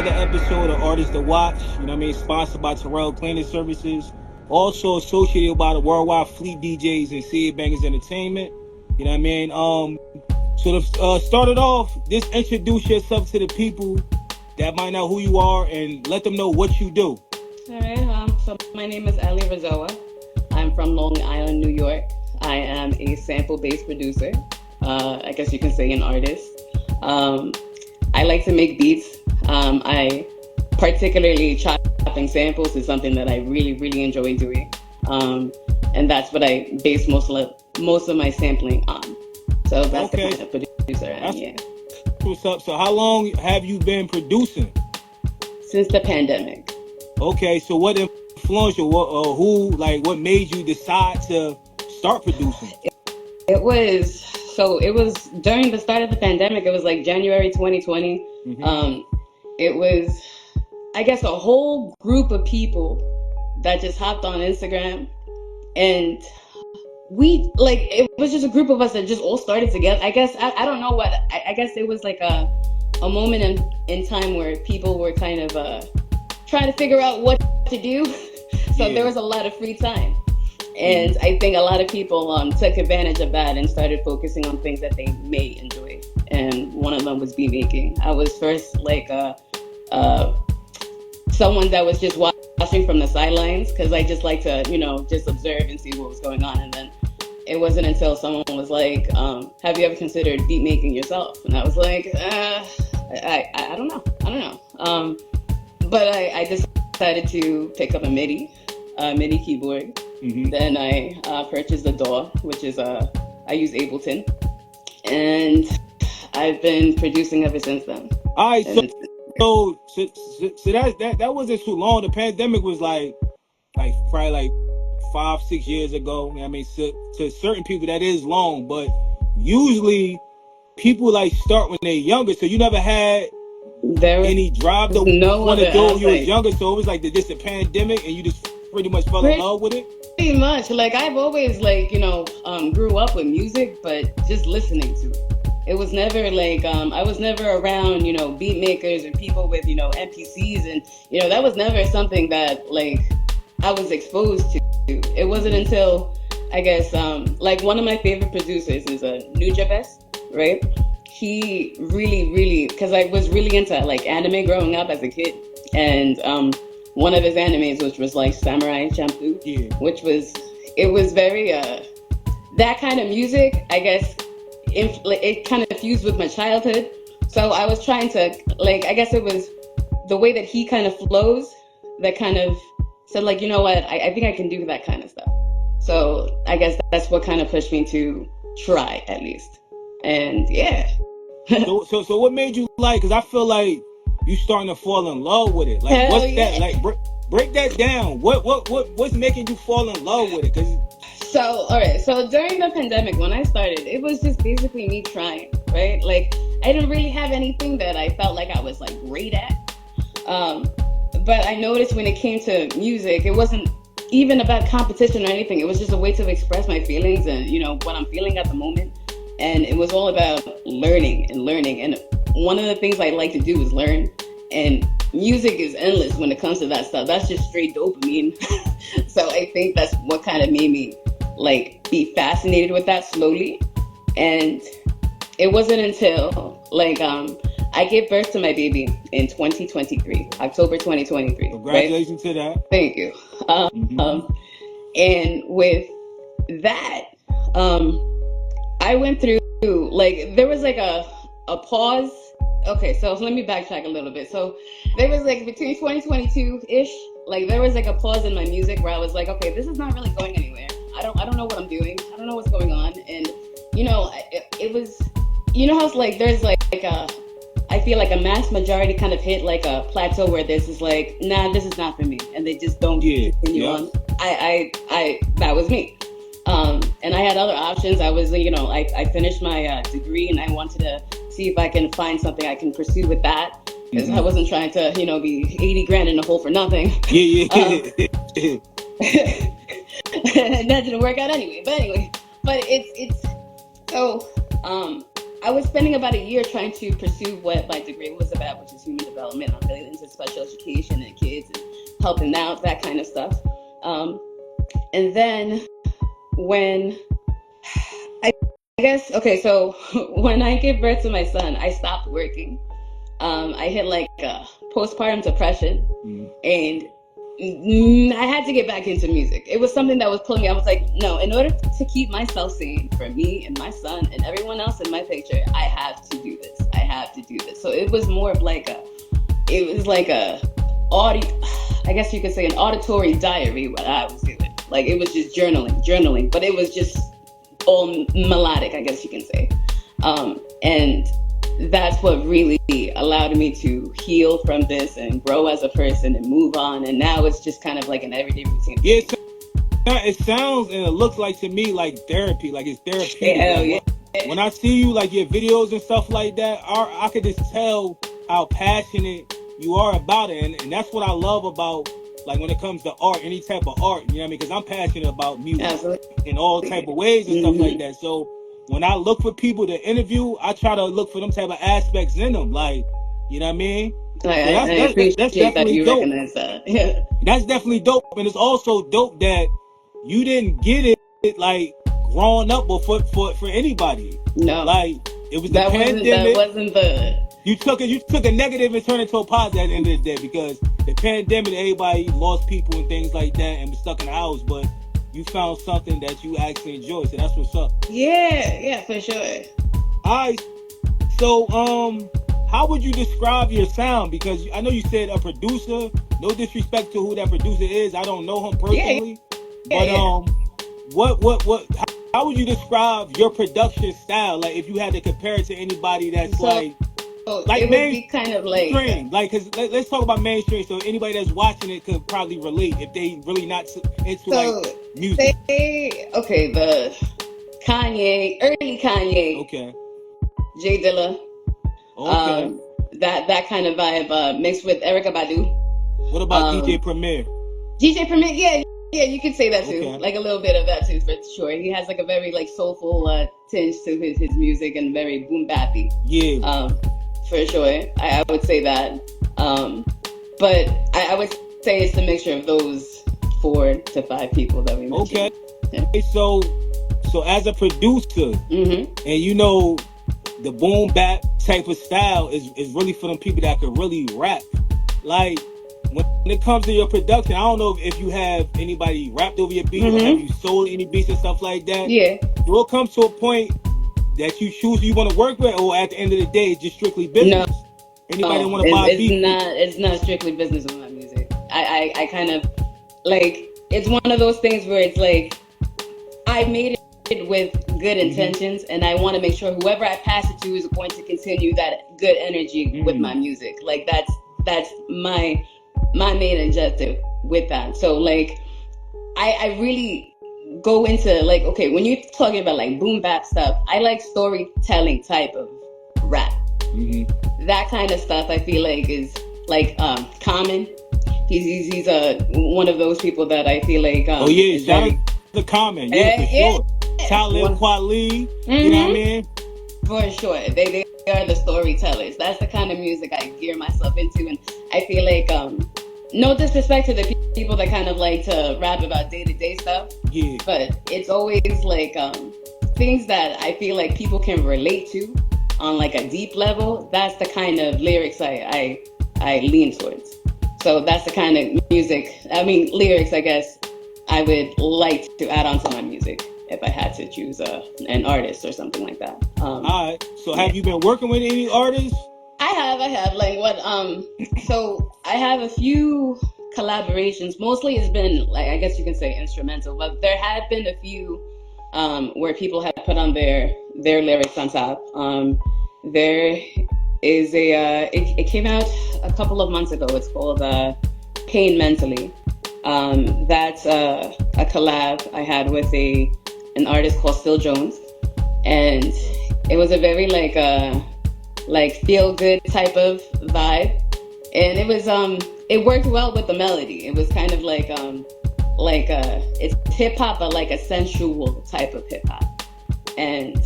another episode of Artists to Watch. You know what I mean? Sponsored by Terrell Cleaning Services. Also associated by the Worldwide Fleet DJs and Seed Bangers Entertainment. You know what I mean? So to start it off, just introduce yourself to the people that might know who you are and let them know what you do. All right. So my name is Ellie Rizoa. I'm from Long Island, New York. I am a sample-based producer. I guess you can say an artist. I like to make beats. I particularly chopping samples is something that I really, really enjoy doing. And that's what I base most of my sampling on. So that's the kind of producer I am. Yeah. What's up? So how long have you been producing? Since the pandemic. Okay, so what influenced you? What made you decide to start producing? It was during the start of the pandemic. It was like January 2020. Mm-hmm. It was, I guess, a whole group of people that just hopped on Instagram, and it was just a group of us that just all started together. I guess I don't know what. I guess it was like a moment in time where people were kind of trying to figure out what to do. So there was a lot of free time. And I think a lot of people took advantage of that and started focusing on things that they may enjoy. And one of them was beat making. I was first someone that was just watching from the sidelines, because I just like to, just observe and see what was going on. And then it wasn't until someone was like, have you ever considered beat making yourself? And I was like, I don't know. But I decided to pick up a MIDI keyboard. Mm-hmm. Then I purchased a DAW, which is I use Ableton, and I've been producing ever since then. All right, so that wasn't too long. The pandemic was like probably 5-6 years ago. I mean, to certain people that is long, but usually people start when they're younger. So you never had any drive to want to do when you was younger. So it was like just a pandemic, and you just pretty much fell in love with it. Pretty much. I've always grew up with music, but just listening to it. It was never I was never around, beat makers and people with, MPCs, and, that was never something that I was exposed to. It wasn't until, I guess, one of my favorite producers is dopest, right? He really, because I was really into anime growing up as a kid, and one of his animes, which was Samurai Champloo, which was very that kind of music, I guess. It kind of fused with my childhood, so I was trying to I guess it was the way that he kind of flows that kind of said you know what, I think I can do that kind of stuff. So I guess that's what kind of pushed me to try, at least. And yeah. so what made you because I feel like you starting to fall in love with it. That break that down. What's making you fall in love with it? So, all right. So during the pandemic, when I started, it was just basically me trying, right? I didn't really have anything that I felt like I was great at. But I noticed when it came to music, it wasn't even about competition or anything. It was just a way to express my feelings and, what I'm feeling at the moment. And it was all about learning. And one of the things I like to do is learn. And music is endless when it comes to that stuff. That's just straight dopamine. So I think that's what kind of made me be fascinated with that slowly. And it wasn't until I gave birth to my baby in 2023, October 2023. Congratulations to that. Thank you. And with that, I went through there was a pause. Okay, so let me backtrack a little bit. So there was between 2022-ish, there was a pause in my music where I was okay, this is not really going anywhere. I don't know what I'm doing. I don't know what's going on. And it was, how there's I feel a mass majority kind of hit a plateau where this is nah, this is not for me, and they just don't continue on. That was me. And I had other options. I was, I finished my degree, and I wanted to see if I can find something I can pursue with that, because I wasn't trying to, be 80 grand in a hole for nothing. And that didn't work out anyway. But it's so I was spending about a year trying to pursue what my degree was about, which is human development. I'm really into special education and kids and helping out, that kind of stuff. Um, and then when I guess, okay, so when I gave birth to my son, I stopped working. I hit like postpartum depression, and I had to get back into music. It was something that was pulling me. I was like, no, in order to keep myself sane for me and my son and everyone else in my picture, I have to do this. I have to do this. So it was more of like it was like a audio, I guess you could say an auditory diary, what I was doing. Like it was just journaling, but it was just all melodic, I guess you can say. And that's what really allowed me to heal from this and grow as a person and move on. And now it's just kind of like an everyday routine. Yeah, it sounds and it looks like to me like therapy, like it's therapeutic. Hell Like yeah. when I see you, like your videos and stuff like that, I could just tell how passionate you are about it, and that's what I love about, like when it comes to art, any type of art. You know what I mean? Because I'm passionate about music Absolutely. in all type of ways and stuff like that. So when I look for people to interview, I try to look for them type of aspects in them, like, you know what I mean? So I appreciate that's that definitely you dope. recognize that. Yeah. That's definitely dope, and it's also dope that you didn't get it like growing up before for anybody. No. Like it was the That pandemic. wasn't the You took a negative and turned it into a positive at the end of the day, because the pandemic, everybody lost people and things like that and was stuck in the house, but you found something that you actually enjoy. So that's what's up. Yeah, for sure. Alright. So how would you describe your sound? Because I know you said a producer. No disrespect to who that producer is. I don't know him personally. But what how would you describe your production style? Like if you had to compare it to anybody that's like it would be kind of like cause let's talk about mainstream, so anybody that's watching it could probably relate if they really not into like music. Okay, the early Kanye, Okay. Jay Dilla, Okay. that kind of vibe, mixed with Erykah Badu. What about DJ Premier? DJ Premier, yeah, you could say that too. Okay. Like a little bit of that too, for sure. He has like a very like soulful tinge to his music and very boom bappy. Yeah. For sure, I would say that. But I would say it's a mixture of those 4 to 5 people that we mentioned. Okay. Yeah. So as a producer, and you know, the boom bap type of style is really for them people that could really rap. Like when it comes to your production, I don't know if you have anybody rapped over your beat, or have you sold any beats and stuff like that. Yeah. Will it come to a point that you choose who you want to work with, or at the end of the day, it's just strictly business? No. Anybody want to buy a beat? It's not strictly business with my music. I kind of like, it's one of those things where it's like I made it with good intentions, and I want to make sure whoever I pass it to is going to continue that good energy with my music. Like that's my main objective with that. So like I really go into like, okay, when you're talking about like boom bap stuff, I like storytelling type of rap. That kind of stuff I feel like is like Common. He's one of those people that I feel like shout out to Common, for sure. Talib Kweli, you know what I mean? For sure. They are the storytellers. That's the kind of music I gear myself into, and I feel like no disrespect to the people that kind of like to rap about day-to-day stuff. Yeah. But it's always like things that I feel like people can relate to on like a deep level. That's the kind of lyrics I lean towards. So that's the kind of lyrics, I guess, I would like to add on to my music if I had to choose an artist or something like that. All right. So have you been working with any artists? I have. Like what? So I have a few collaborations. Mostly it's been like, I guess you can say instrumental, but there have been a few where people have put on their lyrics on top. There is it came out a couple of months ago. It's called Pain Mentally. That's a collab I had with an artist called Phil Jones, and it was a very like feel good type of vibe, and it was it worked well with the melody. It was kind of like it's hip hop, but like a sensual type of hip hop, and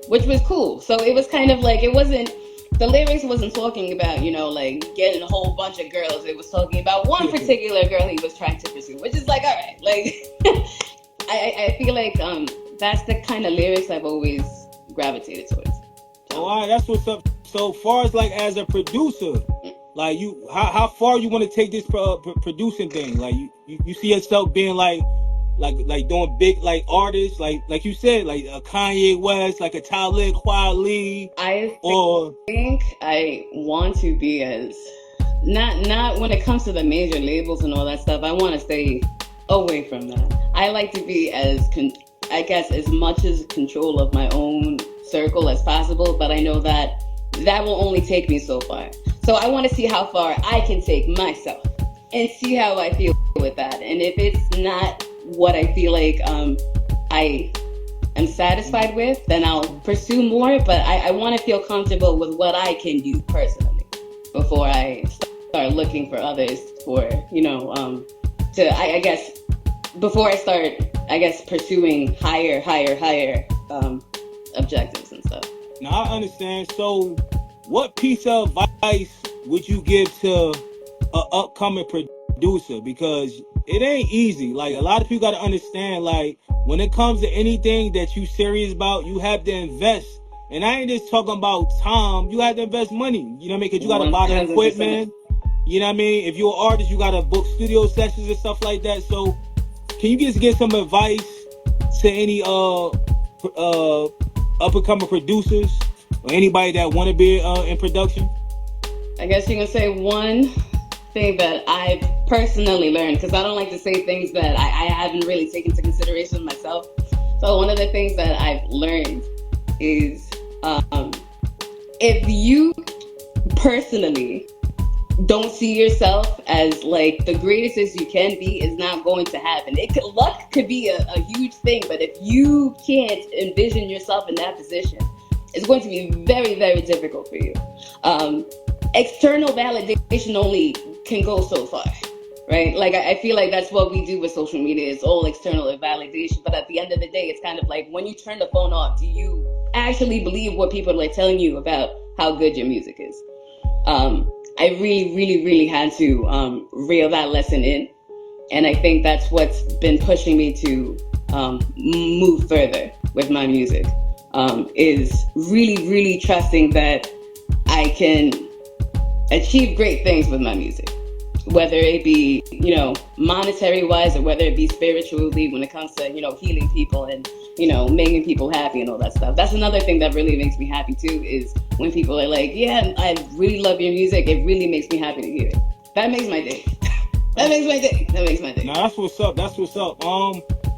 which was cool. So it was kind of like, it wasn't, the lyrics wasn't talking about, like getting a whole bunch of girls. It was talking about one particular girl he was trying to pursue, which is like, all right, like I feel like that's the kind of lyrics I've always gravitated towards. Oh, all right, that's what's up. So far as like as a producer, like you, how far you want to take this producing thing? Like you see yourself being like doing big like artists, like you said, like a Kanye West, like a Talib Kweli, I or think I want to be as, not when it comes to the major labels and all that stuff. I want to stay away from that. I like to be I guess as much as control of my own circle as possible, but I know that that will only take me so far. So I want to see how far I can take myself and see how I feel with that. And if it's not what I feel like I am satisfied with, then I'll pursue more. But I want to feel comfortable with what I can do personally before I start looking for others for, I guess, before I start, I guess, pursuing higher objectives and stuff. now I understand. So, what piece of advice would you give to an upcoming producer? Because it ain't easy. Like a lot of people got to understand. Like when it comes to anything that you serious about, you have to invest. And I ain't just talking about time. You have to invest money. You know what I mean? Because you got to buy the 1000%. equipment. You know what I mean? If you're an artist, you got to book studio sessions and stuff like that. So, can you just give some advice to any up and coming producers or anybody that want to be in production? I guess you can say one thing that I've personally learned, because I don't like to say things that I haven't really taken into consideration myself. So one of the things that I've learned is if you personally don't see yourself as like the greatest as you can be, is not going to happen. Luck could be a huge thing, but if you can't envision yourself in that position, it's going to be very, very difficult for you. External validation only can go so far, right? Like I feel like that's what we do with social media. It's all external validation, but at the end of the day, it's kind of like when you turn the phone off, do you actually believe what people are telling you about how good your music is? I really, really, really had to reel that lesson in. And I think that's what's been pushing me to move further with my music, is really, really trusting that I can achieve great things with my music, whether it be, monetary wise, or whether it be spiritually when it comes to, healing people and, making people happy and all that stuff. That's another thing that really makes me happy too, is when people are like, yeah, I really love your music. It really makes me happy to hear it. That makes my day. That makes my day. Now that's what's up.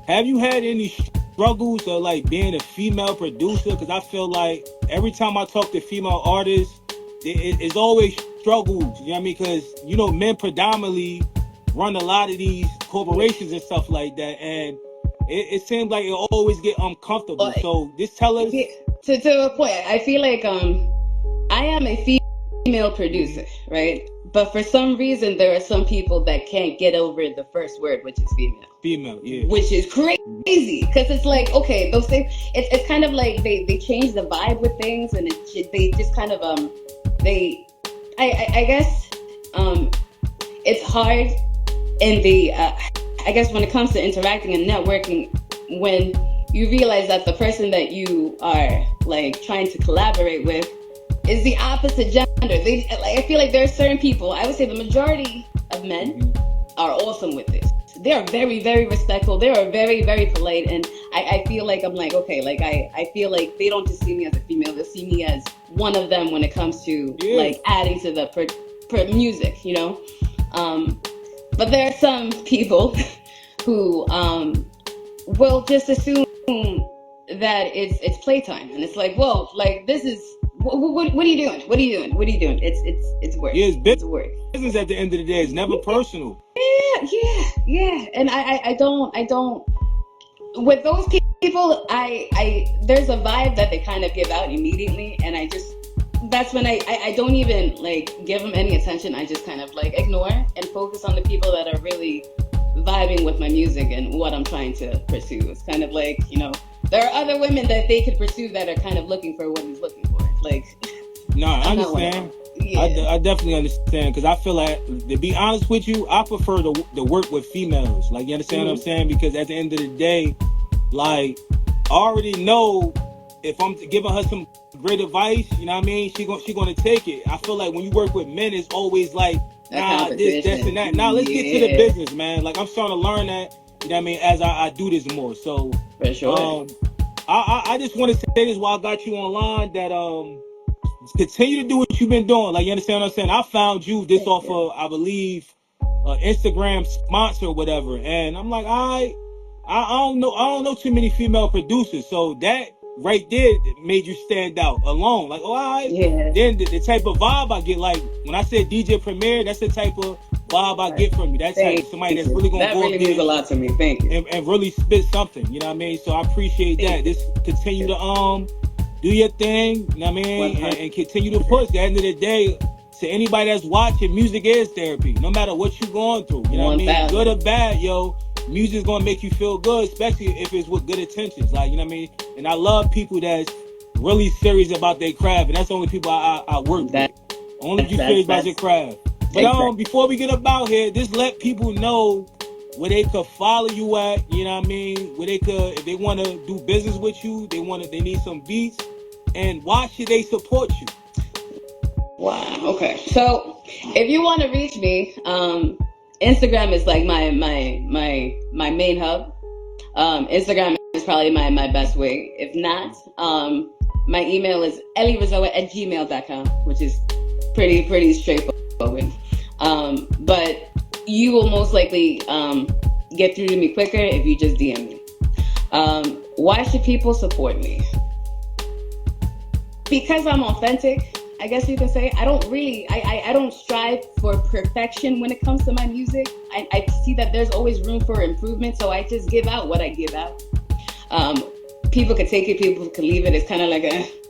Have you had any struggles of like being a female producer? Because I feel like every time I talk to female artists, it's always struggles. You know what I mean? Because men predominantly run a lot of these corporations and stuff like that, and it seems like it always get uncomfortable. So just tell us. To a point, I feel like I am a female producer, right? But for some reason, there are some people that can't get over the first word, which is female. Female, yeah. Which is crazy, because it's like, okay, those things, it's kind of like they change the vibe with things, and they just kind of I guess it's hard in the I guess when it comes to interacting and networking, when you realize that the person that you are like trying to collaborate with is the opposite gender. I feel like there are certain people, I would say the majority of men are awesome with this. They are very, very respectful. They are very, very polite. And I feel like I'm like, okay, like I feel like they don't just see me as a female. They see me as one of them when it comes to like adding to the music, But there are some people who will just assume that it's playtime. And it's like, whoa, like this is, what are you doing? What are you doing? It's work. Yeah, it's work. Business at the end of the day. It's never personal. Yeah. And I don't. With those people, there's a vibe that they kind of give out immediately, and that's when I don't even like give them any attention. I just kind of like ignore and focus on the people that are really vibing with my music and what I'm trying to pursue. It's kind of like, There are other women that they could pursue that are kind of looking for what he's looking for. Like, No, I I'm not one of them. understand. Yeah. I definitely understand because I feel like, to be honest with you, I prefer to work with females. Like, you understand what I'm Hmm. saying? Because at the end of the day, like, I already know if I'm giving her some great advice, you know what I mean? She gonna take it. I feel like when you work with men, it's always like, A nah, this competition. and that. Nah, let's get to the Yeah. business, man. Like, I'm starting to learn that, you know what I mean, as I do this more. So, For sure. um, I just want to say this while I got you online, that continue to do what you've been doing. Like, you understand what I'm saying? I found you this Thank off you. of, I believe, Instagram sponsor or whatever, and I'm like, I don't know too many female producers, so that right there made you stand out alone. Like, oh, all right. Yeah. Then the type of vibe I get, like when I said DJ Premier, that's the type of vibe I Right. get from you. That type Thank of somebody that's you. really gonna That go really up means there a lot to me. Thank you. and really spit something. You know what I mean? So I appreciate Thank that. you. Just continue to do your thing, you know what I mean, 100. and continue to push. At the end of the day, to anybody that's watching, music is therapy. No matter what you're going through, you know what I mean, good 1,000. or bad, yo, music's gonna make you feel good, especially if it's with good intentions. Like, you know what I mean. And I love people that's really serious about their craft, and that's the only people I work That with. Only if you serious about your that's craft. But exactly. before we get about here, just let people know where they could follow you at, you know what I mean? Where they could, if they want to do business with you, they need some beats, and why should they support you? Wow. Okay. So if you want to reach me, Instagram is like my main hub. Instagram is probably my best way. If not, my email is ellierizzoa@gmail.com, which is pretty straightforward. But you will most likely get through to me quicker if you just DM me. Why should people support me? Because I'm authentic, I guess you can say. I don't really, I don't strive for perfection when it comes to my music. I see that there's always room for improvement, so I just give out what I give out. Um, People could take it, people could leave it. It's kind of like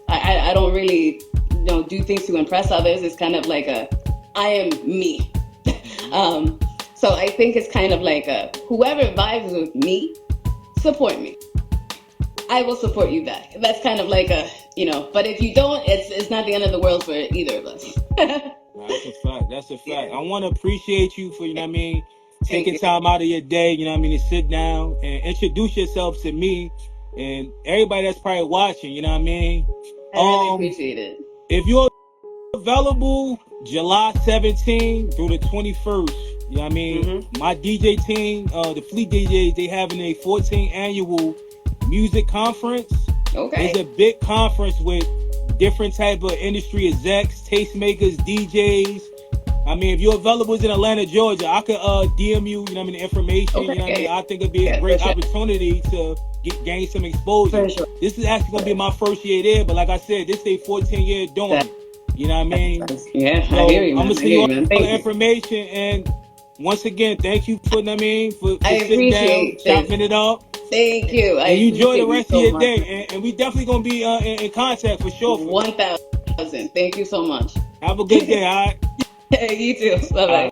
I don't really, do things to impress others. It's kind of like I am me. um, so I think it's kind of like whoever vibes with me, support me. I will support you back. That's kind of like but if you don't, it's not the end of the world for either of us. That's a fact. That's a fact. Yeah. I want to appreciate you for, you know what I mean, Thank taking you. time out of your day, you know what I mean, to sit down and introduce yourself to me and everybody that's probably watching, you know what I mean? I really Um, appreciate it. if you're available July 17th through the 21st, you know what I mean, Hmm. my DJ team, the Fleet DJs, they having a 14th annual music conference. It's Okay. a big conference with different type of industry execs, tastemakers, DJs. I mean, if you're available in Atlanta, Georgia, I could DM you, you know what I mean, the information, you know what I Okay. mean? I think it'd be a Yeah, for great sure. opportunity to gain some exposure. For sure. This is actually gonna be my first year there, but like I said, this is a 14-year doing That, it. You know what I mean? yeah, I hear So you, I'm man. gonna I send hear you you, man. all the Thank you. information, and once again, thank you for, you know what I mean, I for sitting down, appreciate this. chopping it up, Thank you. I and you enjoy the appreciate you rest of so your much, day. man. And we definitely gonna be in contact for sure. 1,000. Thank you so much. Have a good day, all right? You too. Bye All bye. right.